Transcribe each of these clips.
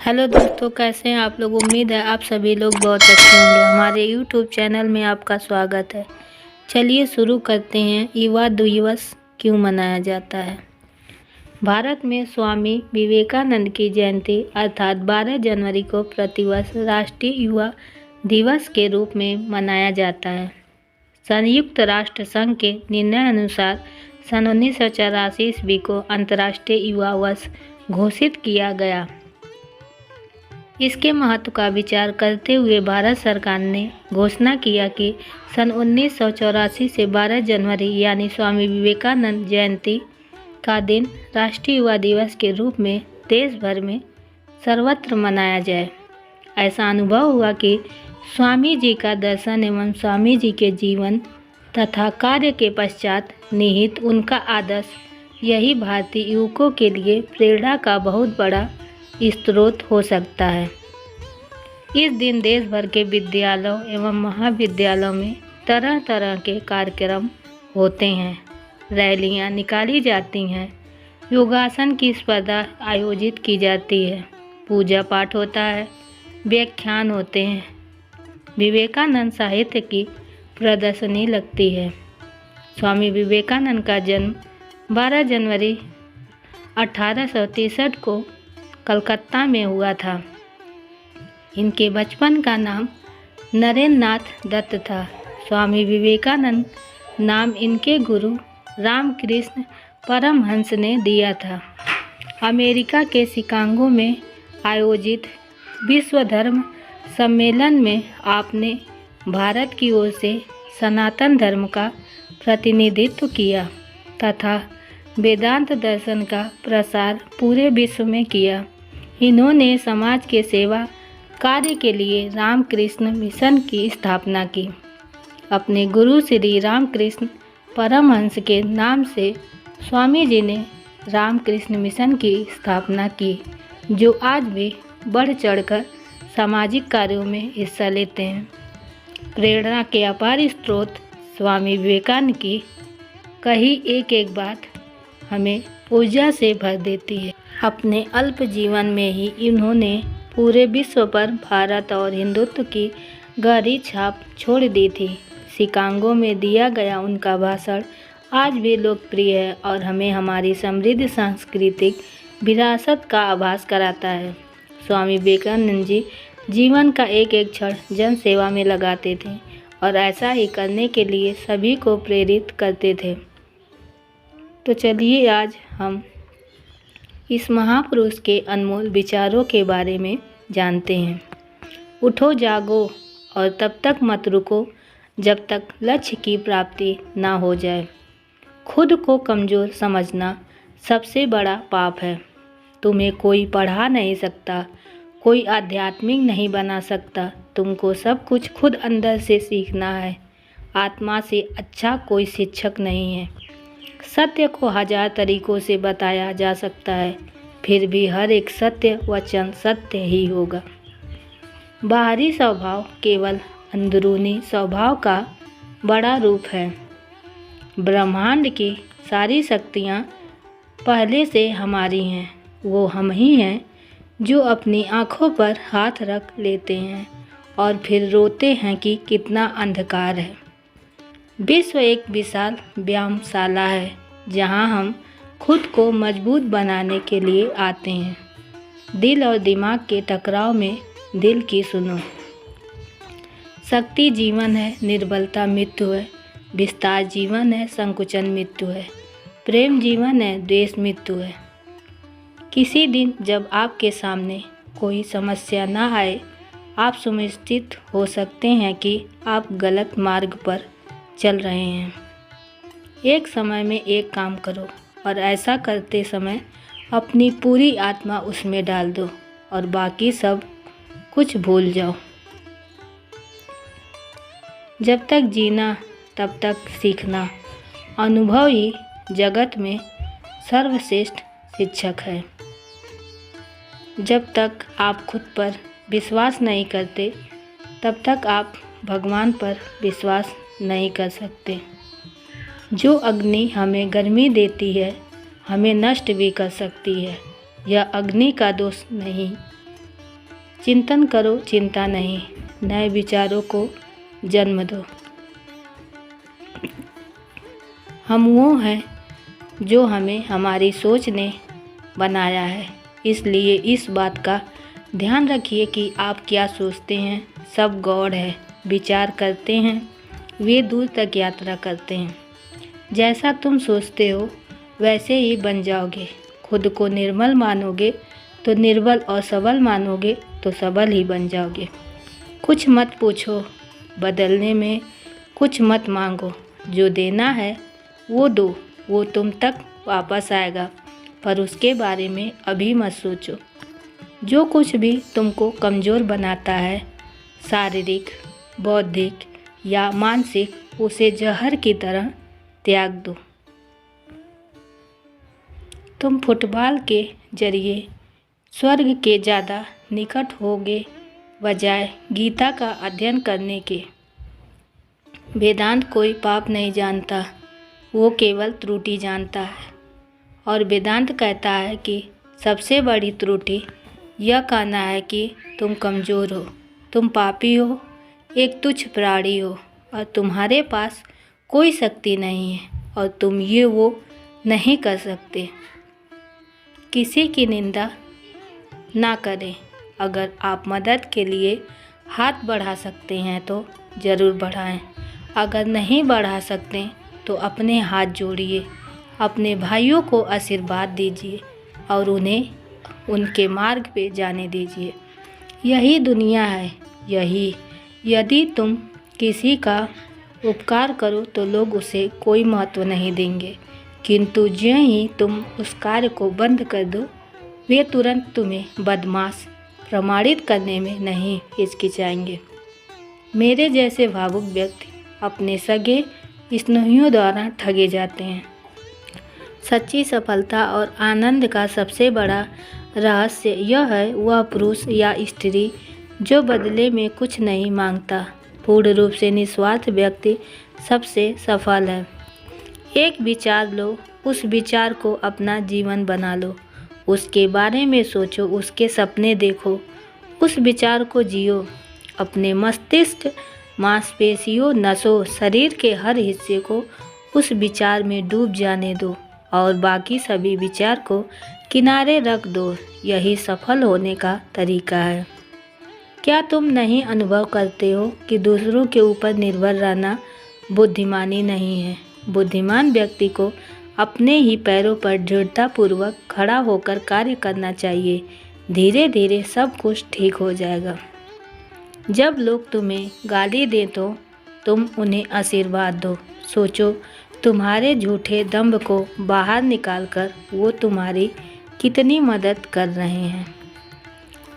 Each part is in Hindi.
हेलो दोस्तों, कैसे हैं आप लोग। उम्मीद है आप सभी लोग बहुत अच्छे होंगे। हमारे यूट्यूब चैनल में आपका स्वागत है। चलिए शुरू करते हैं। युवा दिवस क्यों मनाया जाता है। भारत में स्वामी विवेकानंद की जयंती अर्थात 12 जनवरी को प्रतिवर्ष राष्ट्रीय युवा दिवस के रूप में मनाया जाता है। संयुक्त राष्ट्र संघ के निर्णय अनुसार सन 1984 ईस्वी को अंतर्राष्ट्रीय युवा वर्ष घोषित किया गया। इसके महत्व का विचार करते हुए भारत सरकार ने घोषणा किया कि सन 1984 से 12 जनवरी यानी स्वामी विवेकानंद जयंती का दिन राष्ट्रीय युवा दिवस के रूप में देश भर में सर्वत्र मनाया जाए। ऐसा अनुभव हुआ कि स्वामी जी का दर्शन एवं स्वामी जी के जीवन तथा कार्य के पश्चात निहित उनका आदर्श यही भारतीय युवकों के लिए प्रेरणा का बहुत बड़ा स्रोत हो सकता है। इस दिन देश भर के विद्यालयों एवं महाविद्यालयों में तरह तरह के कार्यक्रम होते हैं, रैलियां निकाली जाती हैं, योगासन की स्पर्धा आयोजित की जाती है, पूजा पाठ होता है, व्याख्यान होते हैं, विवेकानंद साहित्य की प्रदर्शनी लगती है। स्वामी विवेकानंद का जन्म 12 जनवरी 1863 को कलकत्ता में हुआ था। इनके बचपन का नाम नरेंद्र नाथ दत्त था। स्वामी विवेकानंद नाम इनके गुरु रामकृष्ण परमहंस ने दिया था। अमेरिका के शिकागो में आयोजित विश्व धर्म सम्मेलन में आपने भारत की ओर से सनातन धर्म का प्रतिनिधित्व किया तथा वेदांत दर्शन का प्रसार पूरे विश्व में किया। इन्होंने समाज के सेवा कार्य के लिए रामकृष्ण मिशन की स्थापना की। अपने गुरु श्री रामकृष्ण परमहंस के नाम से स्वामी जी ने रामकृष्ण मिशन की स्थापना की, जो आज भी बढ़ चढ़कर सामाजिक कार्यों में हिस्सा लेते हैं। प्रेरणा के अपार स्रोत स्वामी विवेकानंद की कही एक एक बात हमें ऊर्जा से भर देती है। अपने अल्प जीवन में ही इन्होंने पूरे विश्व पर भारत और हिंदुत्व की गहरी छाप छोड़ दी थी। शिकागो में दिया गया उनका भाषण आज भी लोकप्रिय है और हमें हमारी समृद्ध सांस्कृतिक विरासत का आभास कराता है। स्वामी विवेकानंद जी जीवन का एक एक क्षण जन सेवा में लगाते थे और ऐसा ही करने के लिए सभी को प्रेरित करते थे। तो चलिए आज हम इस महापुरुष के अनमोल विचारों के बारे में जानते हैं। उठो जागो और तब तक मत रुको जब तक लक्ष्य की प्राप्ति ना हो जाए। खुद को कमज़ोर समझना सबसे बड़ा पाप है। तुम्हें कोई पढ़ा नहीं सकता, कोई आध्यात्मिक नहीं बना सकता। तुमको सब कुछ खुद अंदर से सीखना है। आत्मा से अच्छा कोई शिक्षक नहीं है। सत्य को 1000 तरीकों से बताया जा सकता है, फिर भी हर एक सत्य वचन सत्य ही होगा। बाहरी स्वभाव केवल अंदरूनी स्वभाव का बड़ा रूप है। ब्रह्मांड की सारी शक्तियाँ पहले से हमारी हैं। वो हम ही हैं जो अपनी आँखों पर हाथ रख लेते हैं और फिर रोते हैं कि कितना अंधकार है। विश्व एक विशाल व्यायामशाला है जहाँ हम खुद को मजबूत बनाने के लिए आते हैं। दिल और दिमाग के टकराव में दिल की सुनो। शक्ति जीवन है, निर्बलता मृत्यु है। विस्तार जीवन है, संकुचन मृत्यु है। प्रेम जीवन है, द्वेष मृत्यु है। किसी दिन जब आपके सामने कोई समस्या ना आए, आप सुनिश्चित हो सकते हैं कि आप गलत मार्ग पर चल रहे हैं। एक समय में एक काम करो और ऐसा करते समय अपनी पूरी आत्मा उसमें डाल दो और बाकी सब कुछ भूल जाओ। जब तक जीना तब तक सीखना। अनुभव ही जगत में सर्वश्रेष्ठ शिक्षक है। जब तक आप खुद पर विश्वास नहीं करते तब तक आप भगवान पर विश्वास नहीं कर सकते। जो अग्नि हमें गर्मी देती है, हमें नष्ट भी कर सकती है। यह अग्नि का दोष नहीं, चिंतन करो, चिंता नहीं, नए विचारों को जन्म दो। हम वो हैं जो हमें हमारी सोच ने बनाया है, इसलिए इस बात का ध्यान रखिए कि आप क्या सोचते हैं। सब गॉड है, विचार करते हैं, वे दूर तक यात्रा करते हैं। जैसा तुम सोचते हो वैसे ही बन जाओगे। खुद को निर्मल मानोगे तो निर्बल, और सबल मानोगे तो सबल ही बन जाओगे। कुछ मत पूछो, बदलने में कुछ मत मांगो। जो देना है वो दो, वो तुम तक वापस आएगा, पर उसके बारे में अभी मत सोचो। जो कुछ भी तुमको कमज़ोर बनाता है, शारीरिक, बौद्धिक या मानसिक, उसे जहर की तरह त्याग दो। तुम फुटबॉल के जरिए स्वर्ग के ज़्यादा निकट होगे बजाय गीता का अध्ययन करने के। वेदांत कोई पाप नहीं जानता, वो केवल त्रुटि जानता है। और वेदांत कहता है कि सबसे बड़ी त्रुटि यह कहना है कि तुम कमज़ोर हो, तुम पापी हो, एक तुच्छ प्राणी हो, और तुम्हारे पास कोई शक्ति नहीं है, और तुम ये वो नहीं कर सकते। किसी की निंदा ना करें। अगर आप मदद के लिए हाथ बढ़ा सकते हैं तो ज़रूर बढ़ाएं। अगर नहीं बढ़ा सकते तो अपने हाथ जोड़िए, अपने भाइयों को आशीर्वाद दीजिए और उन्हें उनके मार्ग पे जाने दीजिए। यही दुनिया है। यदि तुम किसी का उपकार करो तो लोग उसे कोई महत्व नहीं देंगे, किंतु ज्यों ही तुम उस कार्य को बंद कर दो, वे तुरंत तुम्हें बदमाश प्रमाणित करने में नहीं हिचकिचाएंगे। मेरे जैसे भावुक व्यक्ति अपने सगे स्नेहियों द्वारा ठगे जाते हैं। सच्ची सफलता और आनंद का सबसे बड़ा रहस्य यह है, वह पुरुष या स्त्री जो बदले में कुछ नहीं मांगता। पूर्ण रूप से निस्वार्थ व्यक्ति सबसे सफल है। एक विचार लो, उस विचार को अपना जीवन बना लो। उसके बारे में सोचो, उसके सपने देखो, उस विचार को जियो। अपने मस्तिष्क, मांसपेशियों, नसों, शरीर के हर हिस्से को उस विचार में डूब जाने दो और बाकी सभी विचार को किनारे रख दो। यही सफल होने का तरीका है। क्या तुम नहीं अनुभव करते हो कि दूसरों के ऊपर निर्भर रहना बुद्धिमानी नहीं है? बुद्धिमान व्यक्ति को अपने ही पैरों पर दृढ़तापूर्वक खड़ा होकर कार्य करना चाहिए। धीरे धीरे सब कुछ ठीक हो जाएगा। जब लोग तुम्हें गाली दें तो तुम उन्हें आशीर्वाद दो। सोचो, तुम्हारे झूठे दंभ को बाहर निकालकर वो तुम्हारी कितनी मदद कर रहे हैं।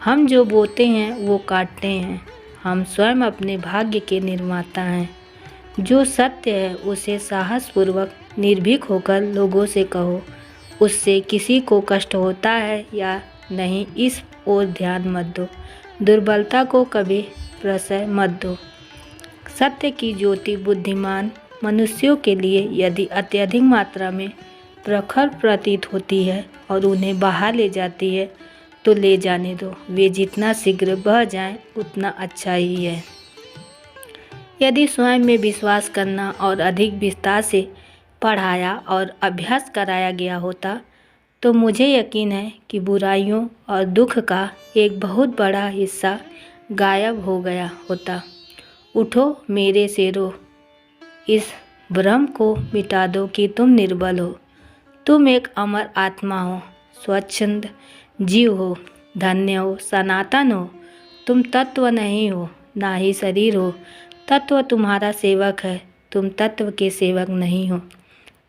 हम जो बोते हैं वो काटते हैं। हम स्वयं अपने भाग्य के निर्माता हैं। जो सत्य है उसे साहसपूर्वक निर्भीक होकर लोगों से कहो। उससे किसी को कष्ट होता है या नहीं, इस ओर ध्यान मत दो। दुर्बलता को कभी प्रश्रय मत दो। सत्य की ज्योति बुद्धिमान मनुष्यों के लिए यदि अत्यधिक मात्रा में प्रखर प्रतीत होती है और उन्हें बाहर ले जाती है तो ले जाने दो। वे जितना शीघ्र बह जाएं उतना अच्छा ही है। यदि स्वयं में विश्वास करना और अधिक विस्तार से पढ़ाया और अभ्यास कराया गया होता तो मुझे यकीन है कि बुराइयों और दुख का एक बहुत बड़ा हिस्सा गायब हो गया होता। उठो मेरे शेरों, इस भ्रम को मिटा दो कि तुम निर्बल हो। तुम एक अमर आत्मा हो, स्वच्छंद जीव हो, धन्य हो, सनातन हो। तुम तत्व नहीं हो, ना ही शरीर हो। तत्व तुम्हारा सेवक है, तुम तत्व के सेवक नहीं हो।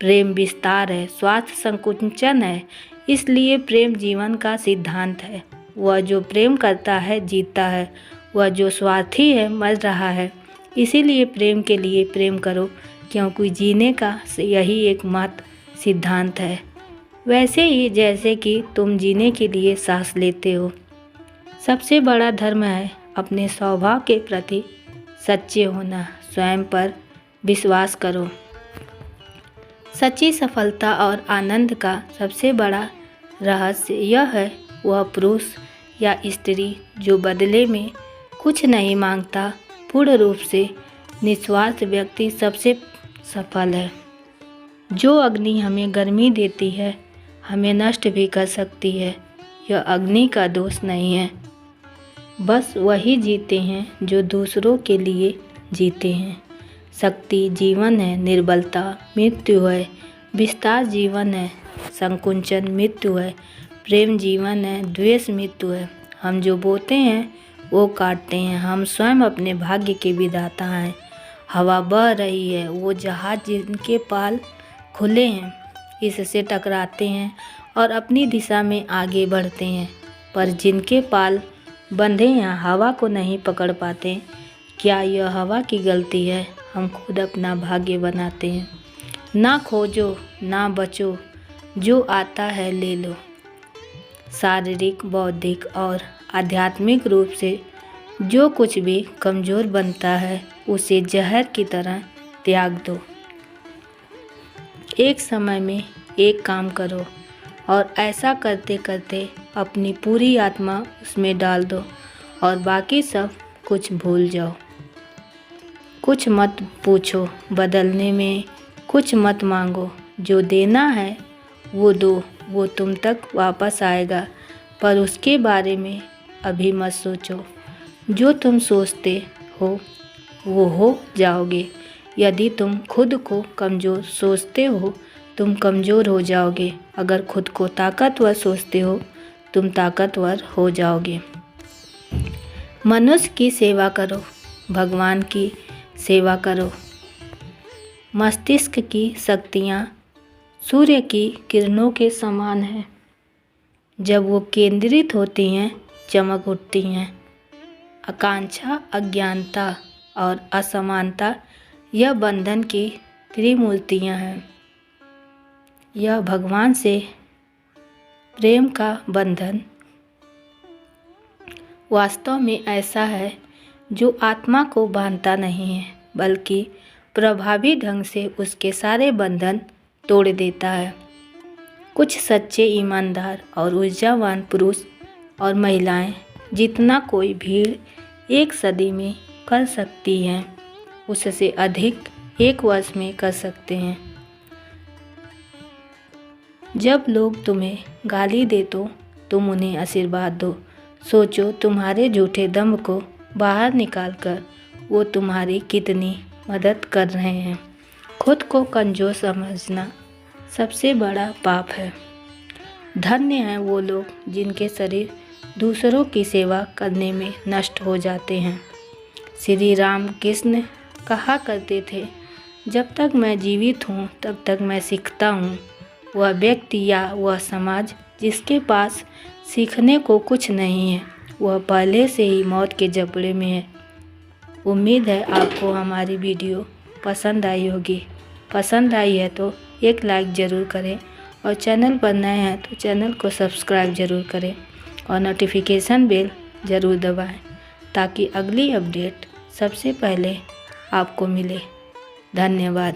प्रेम विस्तार है, स्वार्थ संकुचन है, इसलिए प्रेम जीवन का सिद्धांत है। वह जो प्रेम करता है जीतता है, वह जो स्वार्थी है मर रहा है। इसीलिए प्रेम के लिए प्रेम करो, क्योंकि जीने का यही एकमात्र सिद्धांत है। वैसे ही जैसे कि तुम जीने के लिए सांस लेते हो। सबसे बड़ा धर्म है अपने स्वभाव के प्रति सच्चे होना। स्वयं पर विश्वास करो। सच्ची सफलता और आनंद का सबसे बड़ा रहस्य यह है, वह पुरुष या स्त्री जो बदले में कुछ नहीं मांगता, पूर्ण रूप से निस्वार्थ व्यक्ति सबसे सफल है। जो अग्नि हमें गर्मी देती है, हमें नष्ट भी कर सकती है। यह अग्नि का दोष नहीं है। बस वही जीते हैं जो दूसरों के लिए जीते हैं। शक्ति जीवन है, निर्बलता मृत्यु है। विस्तार जीवन है, संकुचन मृत्यु है। प्रेम जीवन है, द्वेष मृत्यु है। हम जो बोते हैं वो काटते हैं। हम स्वयं अपने भाग्य के विधाता हैं। हवा बह रही है, वो जहाज जिनके पाल खुले हैं इससे टकराते हैं और अपनी दिशा में आगे बढ़ते हैं, पर जिनके पाल बंधे हैं हवा को नहीं पकड़ पाते। क्या यह हवा की गलती है? हम खुद अपना भाग्य बनाते हैं। ना खोजो ना बचो, जो आता है ले लो। शारीरिक, बौद्धिक और आध्यात्मिक रूप से जो कुछ भी कमज़ोर बनता है उसे जहर की तरह त्याग दो। एक समय में एक काम करो और ऐसा करते करते अपनी पूरी आत्मा उसमें डाल दो और बाकी सब कुछ भूल जाओ। कुछ मत पूछो, बदलने में कुछ मत मांगो। जो देना है वो दो, वो तुम तक वापस आएगा, पर उसके बारे में अभी मत सोचो। जो तुम सोचते हो वो हो जाओगे। यदि तुम खुद को कमज़ोर सोचते हो तुम कमज़ोर हो जाओगे। अगर खुद को ताकतवर सोचते हो तुम ताकतवर हो जाओगे। मनुष्य की सेवा करो, भगवान की सेवा करो। मस्तिष्क की शक्तियाँ सूर्य की किरणों के समान हैं। जब वो केंद्रित होती हैं चमक उठती हैं। आकांक्षा, अज्ञानता और असमानता यह बंधन की त्रिमूर्तियाँ हैं। यह भगवान से प्रेम का बंधन वास्तव में ऐसा है जो आत्मा को बांधता नहीं है, बल्कि प्रभावी ढंग से उसके सारे बंधन तोड़ देता है। कुछ सच्चे, ईमानदार और ऊर्जावान पुरुष और महिलाएं जितना कोई भीड़ एक सदी में कर सकती हैं, उससे अधिक एक वर्ष में कर सकते हैं। जब लोग तुम्हें गाली दे तो तुम उन्हें आशीर्वाद दो। सोचो, तुम्हारे झूठे दम को बाहर निकालकर वो तुम्हारी कितनी मदद कर रहे हैं। खुद को कमज़ोर समझना सबसे बड़ा पाप है। धन्य हैं वो लोग जिनके शरीर दूसरों की सेवा करने में नष्ट हो जाते हैं। श्री राम कृष्ण कहा करते थे, जब तक मैं जीवित हूँ तब तक मैं सीखता हूँ। वह व्यक्ति या वह समाज जिसके पास सीखने को कुछ नहीं है, वह पहले से ही मौत के जबड़े में है। उम्मीद है आपको हमारी वीडियो पसंद आई होगी। पसंद आई है तो एक लाइक ज़रूर करें और चैनल पर नए हैं तो चैनल को सब्सक्राइब ज़रूर करें और नोटिफिकेशन बेल ज़रूर दबाएं ताकि अगली अपडेट सबसे पहले आपको मिले। धन्यवाद।